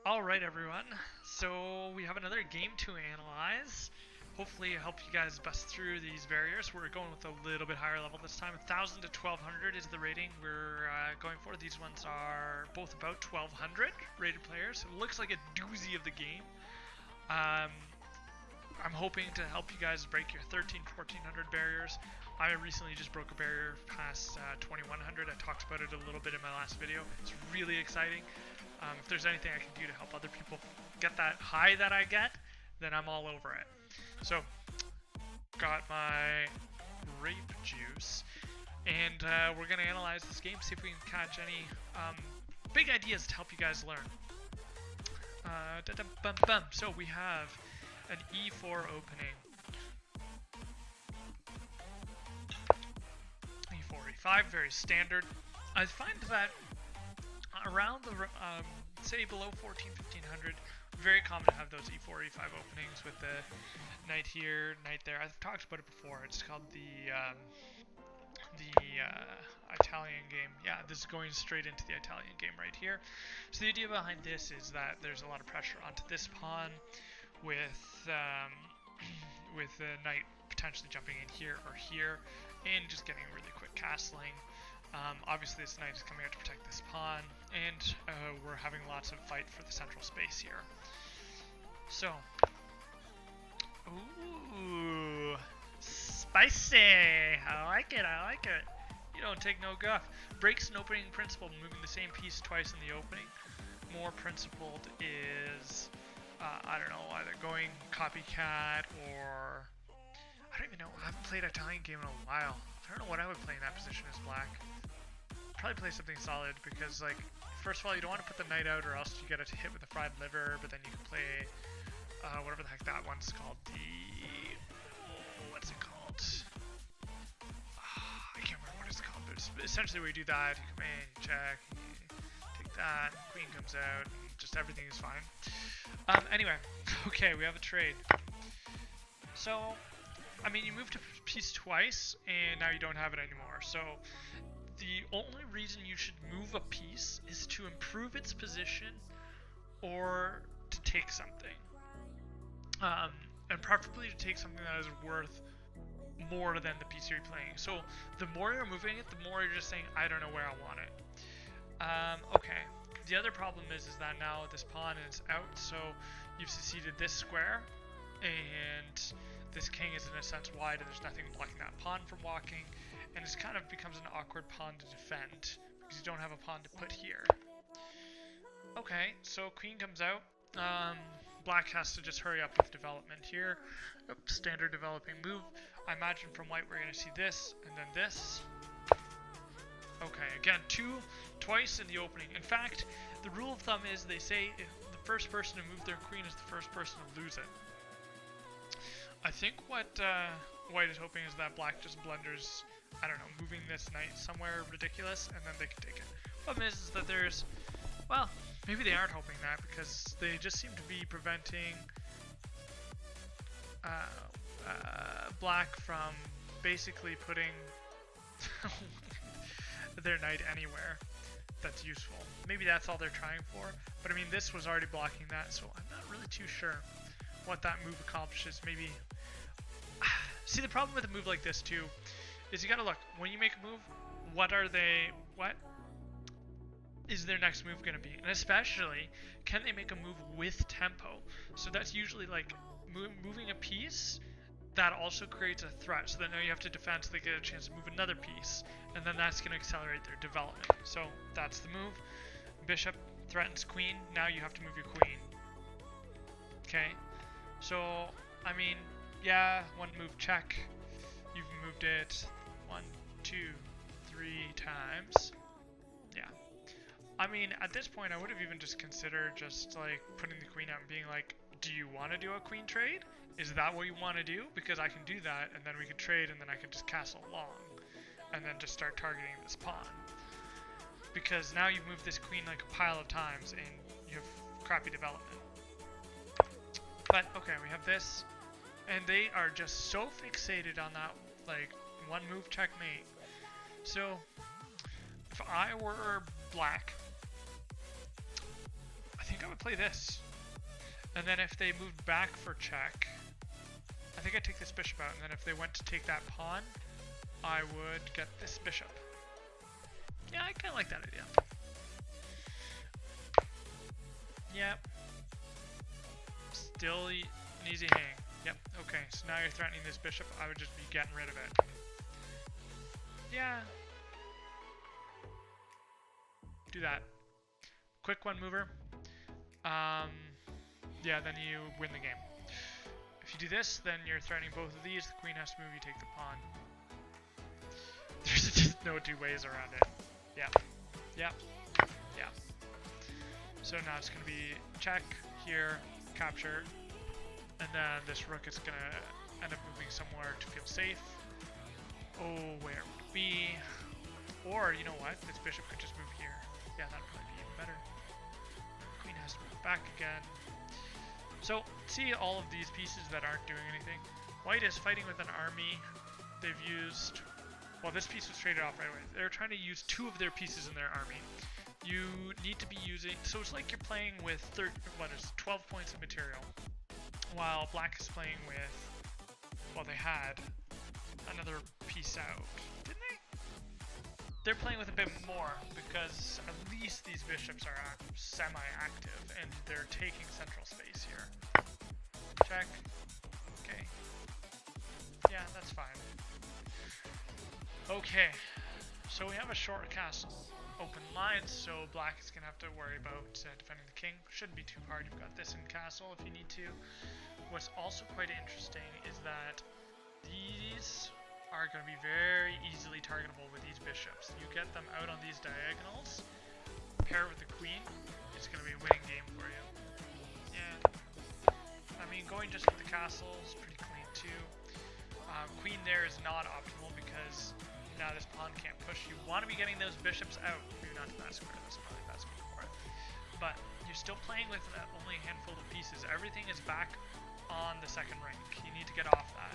Alright everyone, so we have another game to analyze. Hopefully help you guys bust through these barriers. We're going with a little bit higher level this time. 1000 to 1200 is the rating we're going for. These ones are both about 1200 rated players. It looks like a doozy of the game. I'm hoping to help you guys break your 1400 barriers. I recently just broke a barrier past 2100. I talked about it a little bit in my last video. It's really exciting. If there's anything I can do to help other people get that high that I get, then I'm all over it. So, got my grape juice, and we're going to analyze this game, see if we can catch any big ideas to help you guys learn. So we have an E4 opening. E4, E5, very standard. I find that around the, say below 1500, very common to have those E4, E5 openings with the knight here, knight there. I've talked about it before. It's called the Italian game. Yeah, this is going straight into the Italian game right here. So the idea behind this is that there's a lot of pressure onto this pawn with the knight potentially jumping in here or here and just getting a really quick castling. Obviously this knight is coming out to protect this pawn, and we're having lots of fight for the central space here. So, ooh, spicy! I like it, I like it. You don't take no guff. Breaks an opening principle, moving the same piece twice in the opening. More principled is, I don't know, either going copycat or, I don't even know, I haven't played an Italian game in a while. I don't know what I would play in that position as black. Probably play something solid because, like, first of all, you don't want to put the knight out or else you get a hit with the fried liver, but then you can play whatever the heck that one's called. What's it called? I can't remember what it's called, but it's essentially where you do that, you come in, you check, you take that, queen comes out, and just everything is fine. Anyway, okay, we have a trade. So, I mean, you moved a piece twice, and now you don't have it anymore. So, the only reason you should move a piece is to improve its position or to take something. And preferably to take something that is worth more than the piece you're playing. So, the more you're moving it, the more you're just saying, I don't know where I want it. Okay. The other problem is that now this pawn is out, so you've seceded this square, and this king is in a sense wide, and there's nothing blocking that pawn from walking, and it kind of becomes an awkward pawn to defend, because you don't have a pawn to put here. Okay, so queen comes out. Black has to just hurry up with development here. Oops, standard developing move. I imagine from white we're going to see this, and then this. Okay, again, twice in the opening. In fact, the rule of thumb is they say if the first person to move their queen is the first person to lose it. I think what white is hoping is that black just blunders, I don't know, moving this knight somewhere ridiculous, and then they can take it. Problem is that there's, well, maybe they aren't hoping that, because they just seem to be preventing black from basically putting their knight anywhere that's useful. Maybe that's all they're trying for, but I mean, this was already blocking that, so I'm not really too sure what that move accomplishes. Maybe, see, the problem with a move like this too is you gotta look, when you make a move, what is their next move gonna be? And especially, can they make a move with tempo? So that's usually like moving a piece that also creates a threat, so then now you have to defend so they get a chance to move another piece, and then that's going to accelerate their development. So that's the move. Bishop threatens queen, now you have to move your queen. Okay, so I mean, yeah, one move check, you've moved it 1, 2, 3 times. Yeah, I mean, at this point I would have even just considered just like putting the queen out and being like, do you want to do a queen trade? Is that what you want to do? Because I can do that, and then we can trade, and then I can just castle long, and then just start targeting this pawn. Because now you've moved this queen like a pile of times, and you have crappy development. But, okay, we have this, and they are just so fixated on that, like, one move checkmate. So, if I were black, would play this. And then if they moved back for check, I think I'd take this bishop out, and then if they went to take that pawn, I would get this bishop. Yeah, I kind of like that idea. Yep. Still an easy hang. Yep, okay, so now you're threatening this bishop. I would just be getting rid of it. Yeah. Do that. Quick one mover. Yeah, then you win the game. If you do this, then you're threatening both of these. The queen has to move, you take the pawn. There's just no two ways around it. Yeah. Yeah. Yeah. So now it's going to be check, here, capture, and then this rook is going to end up moving somewhere to feel safe. Oh, where would it be? Or, you know what? This bishop could just move here. Yeah, that'd probably be even better. Queen has to move back again. So, see all of these pieces that aren't doing anything. White is fighting with an army. They've used... Well, this piece was traded off right away. They're trying to use 2 of their pieces in their army. You need to be using... So it's like you're playing with 12 points of material. While black is playing with... Well, they had another piece out. Didn't they? They're playing with a bit more, because at least these bishops are semi-active, and they're taking central space here. Check. Okay. Yeah, that's fine. Okay. So we have a short castle. Open lines, so black is going to have to worry about defending the king. Shouldn't be too hard. You've got this in castle if you need to. What's also quite interesting is that these are going to be very easily targetable with these bishops. You get them out on these diagonals, pair with the queen, it's going to be a winning game for you. Yeah. I mean, going just with the castle is pretty clean too. Queen there is not optimal because now this pawn can't push. You want to be getting those bishops out. Maybe not to that square, that's probably the best square for it. But you're still playing with only a handful of pieces. Everything is back on the second rank. You need to get off that.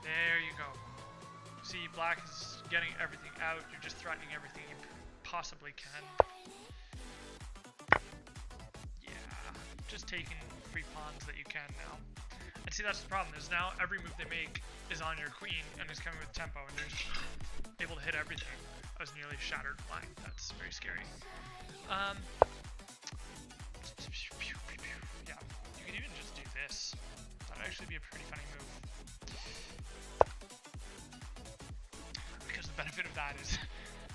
There you go. See, black is getting everything out. You're just threatening everything you possibly can. Yeah, just taking free pawns that you can now. And see, that's the problem, is now every move they make is on your queen and is coming with tempo, and you're just able to hit everything. I was nearly shattered flying. That's very scary. Yeah, you could even just do this. That'd actually be a pretty funny move. Because the benefit of that is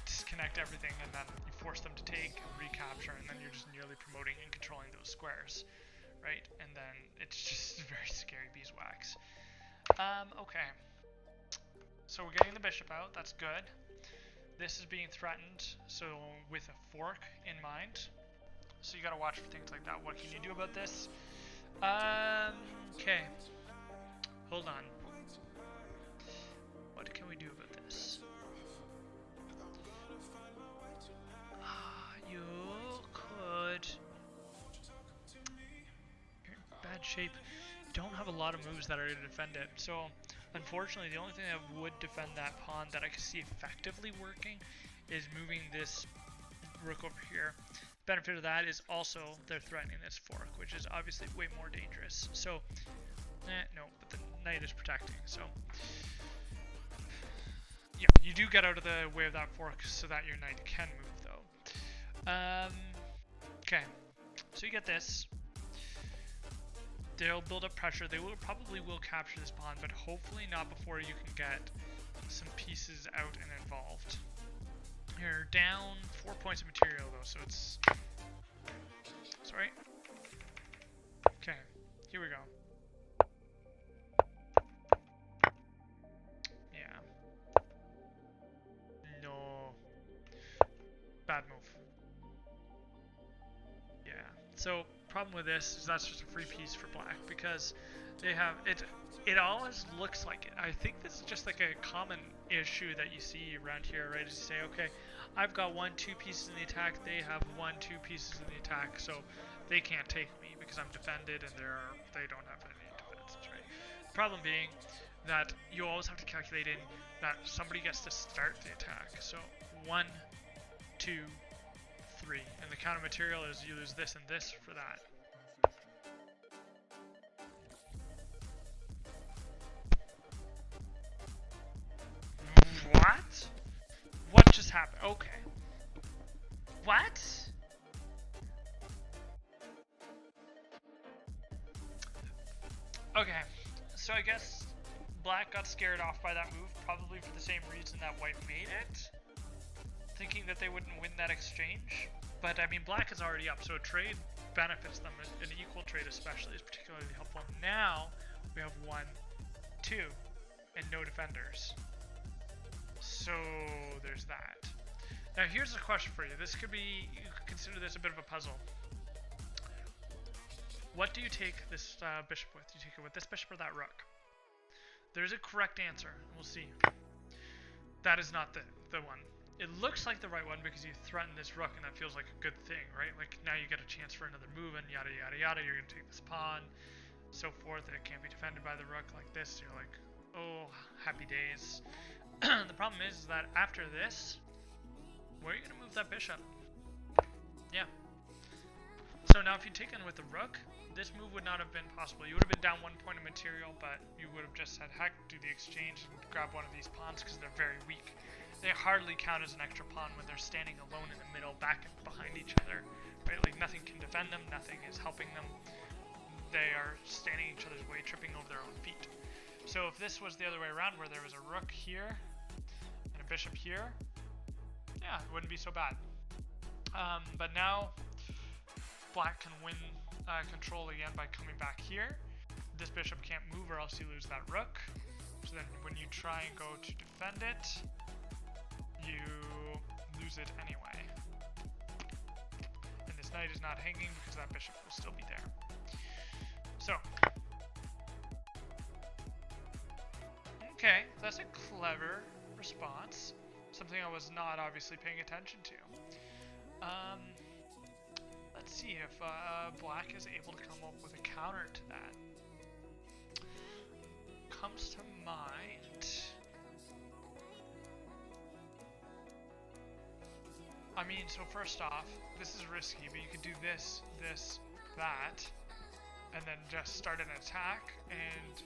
disconnect everything, and then you force them to take and recapture, and then you're just nearly promoting and controlling those squares, right? And then it's just very scary beeswax. Okay. So we're getting the bishop out, that's good. This is being threatened, so with a fork in mind. So you gotta watch for things like that. What can you do about this? Okay. Hold on. What can we do about this? You could... You're in bad shape. You don't have a lot of moves that are going to defend it. So, unfortunately, the only thing that would defend that pawn that I could see effectively working is moving this rook over here. The benefit of that is also they're threatening this fork, which is obviously way more dangerous. So, no, but the knight is protecting, so... Yeah, you do get out of the way of that fork so that your knight can move, though. Okay, so you get this. They'll build up pressure. They probably will capture this pawn, but hopefully not before you can get some pieces out and involved. You're down 4 points of material, though, so it's... Sorry. Okay, here we go. Bad move. Yeah. So problem with this is that's just a free piece for black because they have it. It always looks like it. I think this is just like a common issue that you see around here, right? Is you say, okay, I've got 1-2 pieces in the attack. They have 1-2 pieces in the attack, so they can't take me because I'm defended and they don't have any defenses, right? The problem being that you always have to calculate in that somebody gets to start the attack. So 1, 2, 3, 3, and the counter material is you lose this and this for that. What? What just happened? Okay. What? Okay, so I guess black got scared off by that move, probably for the same reason that white made it, thinking that they wouldn't win that exchange. But I mean, black is already up, so a trade benefits them. An equal trade especially is particularly helpful. Now we have 1, 2, and no defenders. So there's that. Now here's a question for you. This could be, you could consider this a bit of a puzzle. What do you take this bishop with? Do you take it with this bishop or that rook? There's a correct answer. We'll see. That is not the one. It looks like the right one because you threaten this rook, and that feels like a good thing, right? Like now you get a chance for another move, and yada yada yada. You're gonna take this pawn, so forth. It can't be defended by the rook like this. You're like, oh, happy days. The problem is that after this, where are you gonna move that bishop? Yeah. So now if you'd taken with the rook, this move would not have been possible. You would have been down 1 point of material, but you would have just said, heck, do the exchange and grab one of these pawns because they're very weak. They hardly count as an extra pawn when they're standing alone in the middle, back and behind each other. Right? Like nothing can defend them, nothing is helping them. They are standing each other's way, tripping over their own feet. So if this was the other way around, where there was a rook here and a bishop here, yeah, it wouldn't be so bad. But now black can win control again by coming back here. This bishop can't move or else you lose that rook. So then when you try and go to defend it, you lose it anyway. And this knight is not hanging because that bishop will still be there. So, okay, that's a clever response. Something I was not obviously paying attention to. Let's see if black is able to come up with a counter to that. Comes to mind. I mean, so first off, this is risky, but you could do this, this, that, and then just start an attack, and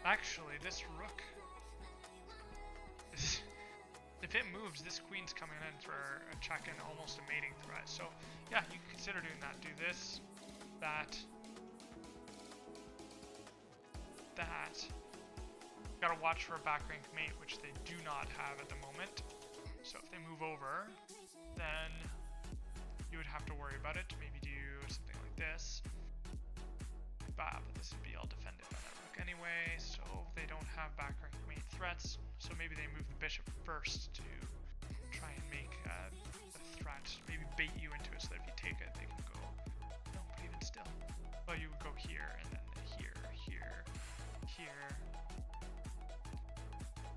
actually this rook, if it moves, this queen's coming in for a check and almost a mating threat. So yeah, you can consider doing that. Do this, that, that. Gotta watch for a back rank mate, which they do not have at the moment. So if they move over, then you would have to worry about it. Maybe do something like this. But this would be all defended by that rook anyway, so they don't have back rank mate threats. So maybe they move the bishop first to try and make a threat. Maybe bait you into it so that if you take it, they can go. No, but even still. Well, you would go here, and then here, here, here,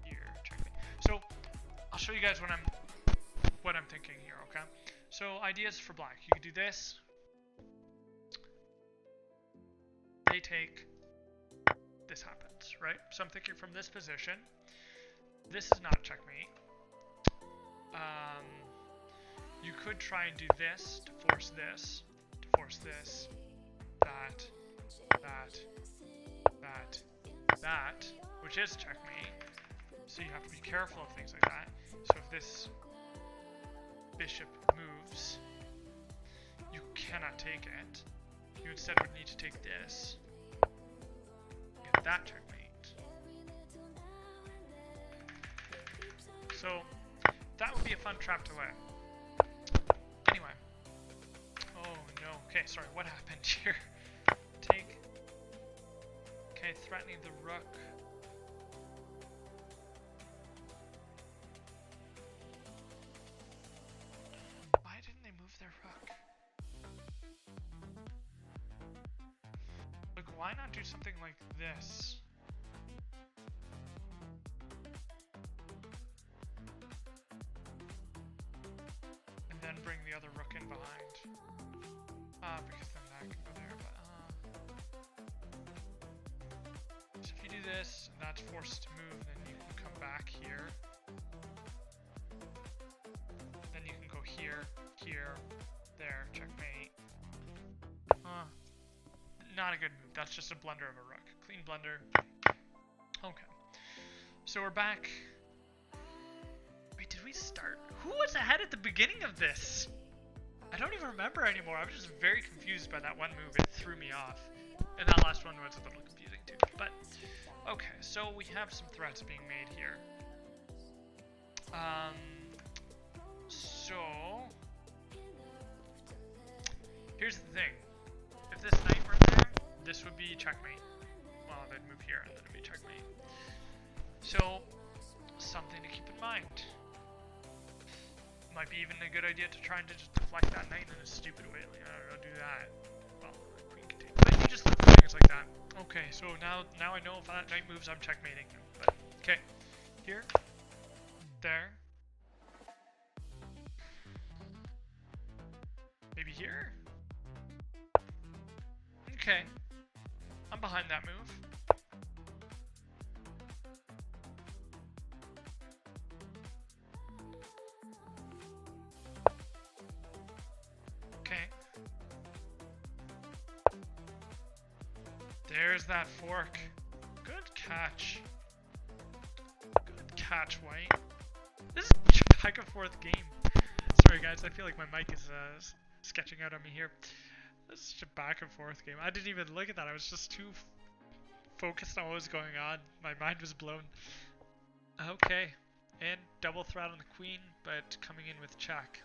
here, checkmate. So I'll show you guys what I'm thinking here, okay? So ideas for black. You could do this. They take. This happens, right? So I'm thinking from this position. This is not checkmate. You could try and do this to force this, that, that, that, that, which is checkmate. So you have to be careful of things like that. So if this bishop moves, you cannot take it. You instead would need to take this. Get that checkmate. So that would be a fun trap to lay. Anyway. Oh no. Okay, sorry, what happened here? Take. Okay, threatening the rook. Why didn't they move their rook? Like, why not do something like this? Then bring the other rook in behind. Because then that can go there, but so if you do this, and that's forced to move, then you can come back here. Then you can go here, here, there, checkmate. Not a good move. That's just a blunder of a rook. Clean blunder. Okay. So we're back. Wait, did we start? Who was ahead at the beginning of this? I don't even remember anymore. I was just very confused by that one move. It threw me off. And that last one was a little confusing too. But, okay. So we have some threats being made here. So, here's the thing. If this knight were there, this would be checkmate. Well, they'd move here and then it'd be checkmate. So, something to keep in mind. Might be even a good idea to try and just deflect that knight in a stupid way. Like, I don't know, do that. Well, queen can take. But you just look at things like that. Okay, so now I know if that knight moves, I'm checkmating him. But, okay. Here. There. Maybe here? Okay. I'm behind that move. Okay. There's that fork. Good catch. Good catch, White. This is such a back and forth game. Sorry guys, I feel like my mic is sketching out on me here. This is such a back and forth game. I didn't even look at that. I was just too focused on what was going on. My mind was blown. Okay. And double threat on the queen, but coming in with check.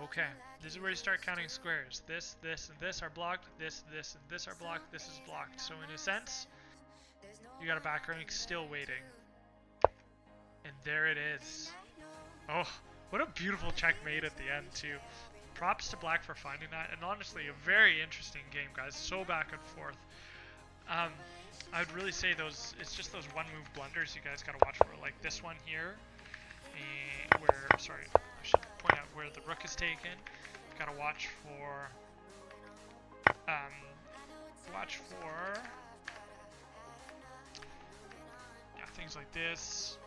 Okay. This is where you start counting squares. This, this, and this are blocked. This, this, and this are blocked. This is blocked. So in a sense, you got a back rank still waiting. And there it is. Oh, what a beautiful checkmate at the end too. Props to Black for finding that, and honestly a very interesting game, guys. So back and forth. I'd really say it's just those one move blunders you guys gotta watch for, like this one here, and I should point out where the rook is taken. Gotta watch for things like this.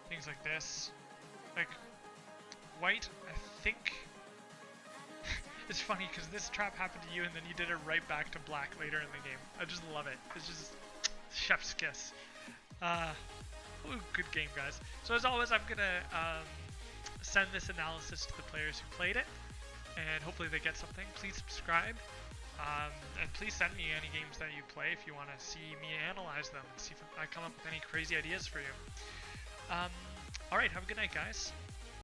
Things like this. Like, White, I think... It's funny, because this trap happened to you, and then you did it right back to Black later in the game. I just love it. It's just... chef's kiss. Ooh, good game, guys. So as always, I'm gonna send this analysis to the players who played it, and hopefully they get something. Please subscribe. And please send me any games that you play if you want to see me analyze them and see if I come up with any crazy ideas for you. Alright, have a good night, guys.